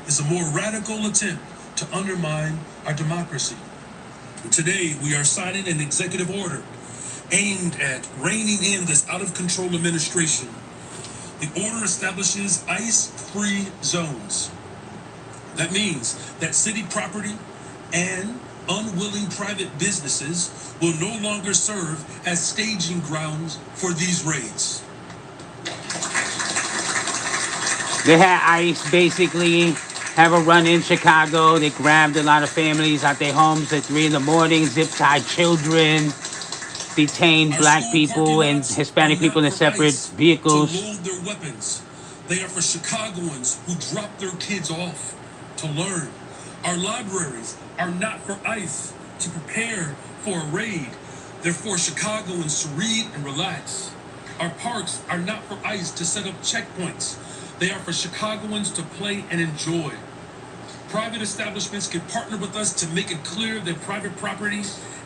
is a more radical attempt to undermine our democracy. And today, we are signing an executive order aimed at reining in this out-of-control administration. The order establishes ICE-free zones. That means that city property and unwilling private businesses will no longer serve as staging grounds for these raids. They had ICE basically have a run in Chicago. They grabbed a lot of families out their homes at 3 in the morning, zip-tied children, detained black people and Hispanic people in separate vehicles. To load their weapons. They are for Chicagoans who drop their kids off to learn. Our libraries are not for ICE to prepare for a raid. They're for Chicagoans to read and relax. Our parks are not for ICE to set up checkpoints. They are for Chicagoans to play and enjoy. Private establishments can partner with us to make it clear that private property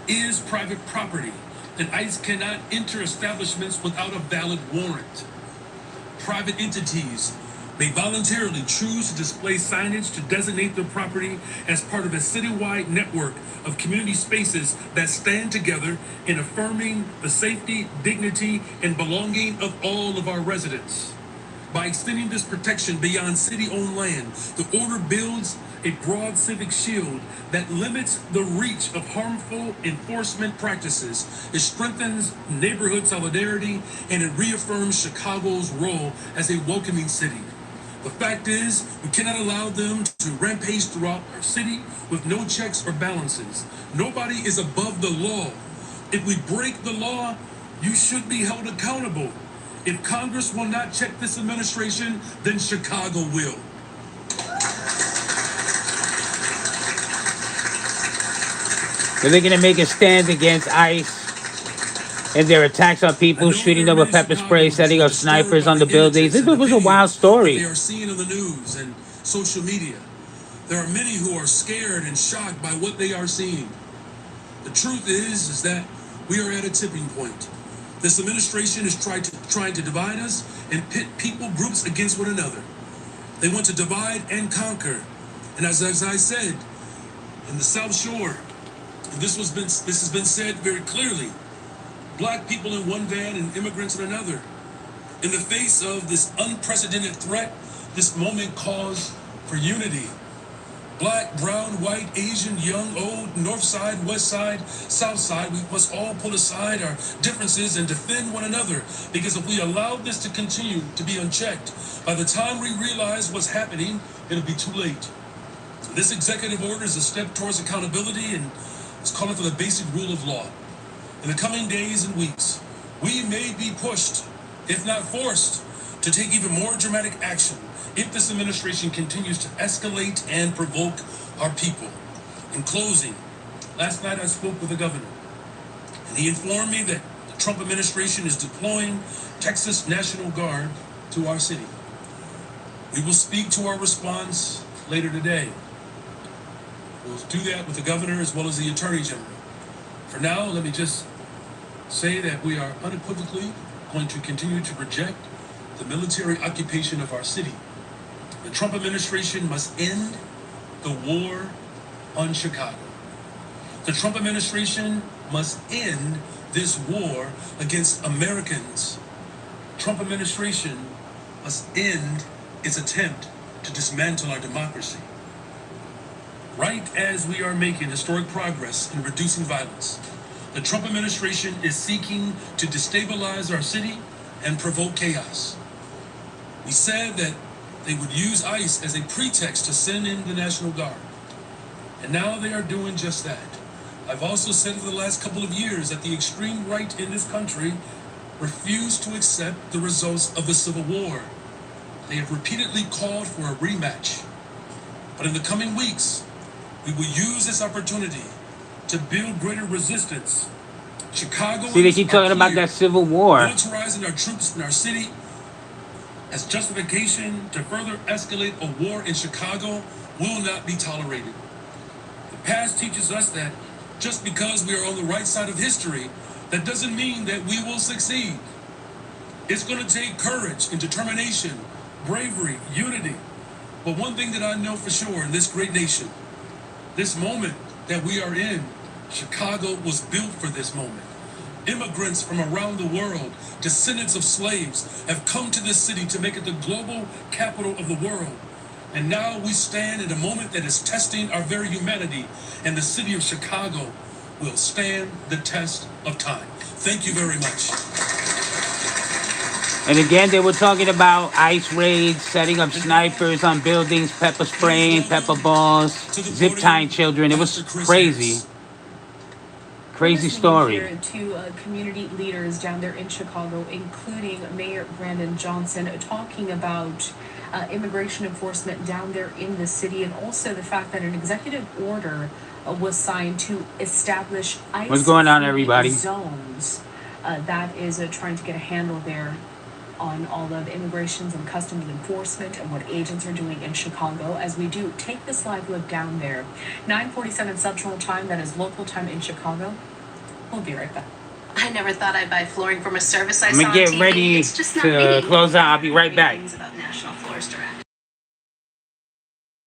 is private property, and ICE cannot enter establishments without a valid warrant. Private entities may voluntarily choose to display signage to designate their property as part of a citywide network of community spaces that stand together in affirming the safety, dignity, and belonging of all of our residents. By extending this protection beyond city-owned land, the order builds a broad civic shield that limits the reach of harmful enforcement practices. It strengthens neighborhood solidarity, and it reaffirms Chicago's role as a welcoming city. The fact is, we cannot allow them to rampage throughout our city with no checks or balances. Nobody is above the law. If we break the law, you should be held accountable. If Congress will not check this administration, then Chicago will. So they're going to make a stand against ICE and their attacks on people, shooting them with pepper spray, setting up snipers on the buildings. This was a wild story. They are seeing on the news and social media. There are many who are scared and shocked by what they are seeing. The truth is that we are at a tipping point. This administration is trying to divide us and pit people groups against one another. They want to divide and conquer. And as I said, in the South Shore, this has been said very clearly. Black people in one van and immigrants in another. In the face of this unprecedented threat, this moment calls for unity. Black, brown, white, Asian, young, old, north side, west side, south side, we must all put aside our differences and defend one another. Because if we allow this to continue to be unchecked, by the time we realize what's happening, it'll be too late. This executive order is a step towards accountability, and it's calling for the basic rule of law. In the coming days and weeks, we may be pushed, if not forced, to take even more dramatic action if this administration continues to escalate and provoke our people. In closing, last night I spoke with the governor, and he informed me that the Trump administration is deploying Texas National Guard to our city. We will speak to our response later today. We'll do that with the governor as well as the attorney general. For now, let me just say that we are unequivocally going to continue to reject the military occupation of our city. The Trump administration must end the war on Chicago. The Trump administration must end this war against Americans. Trump administration must end its attempt to dismantle our democracy. Right as we are making historic progress in reducing violence, the Trump administration is seeking to destabilize our city and provoke chaos. We said that they would use ICE as a pretext to send in the National Guard. And now they are doing just that. I've also said for the last couple of years that the extreme right in this country refused to accept the results of the Civil War. They have repeatedly called for a rematch. But in the coming weeks, we will use this opportunity to build greater resistance. Chicago. See, they keep talking about that Civil War. Militarizing our troops in our city as justification to further escalate a war in Chicago will not be tolerated. The past teaches us that just because we are on the right side of history, that doesn't mean that we will succeed. It's going to take courage and determination, bravery, unity, But one thing that I know for sure in this great nation, this moment that we are in, Chicago was built for this moment. Immigrants from around the world, descendants of slaves, have come to this city to make it the global capital of the world. And now we stand in a moment that is testing our very humanity, and the city of Chicago will stand the test of time. Thank you very much. And again, they were talking about ICE raids, setting up snipers on buildings, pepper spraying, pepper balls, zip tying children. It was crazy. Crazy story. Here to community leaders down there in Chicago, including Mayor Brandon Johnson, talking about immigration enforcement down there in the city, and also the fact that an executive order was signed to establish ICE What's going on, everybody? zones. That is trying to get a handle there on all of immigrations and customs enforcement and what agents are doing in Chicago as we do take this live look down there. 9:47 Central Time, that is local time in Chicago. We'll be right back. I never thought I'd buy flooring from a service I I'm saw gonna on get TV. ready It's just not to me. close out. I'll be right back. Things about National Florist around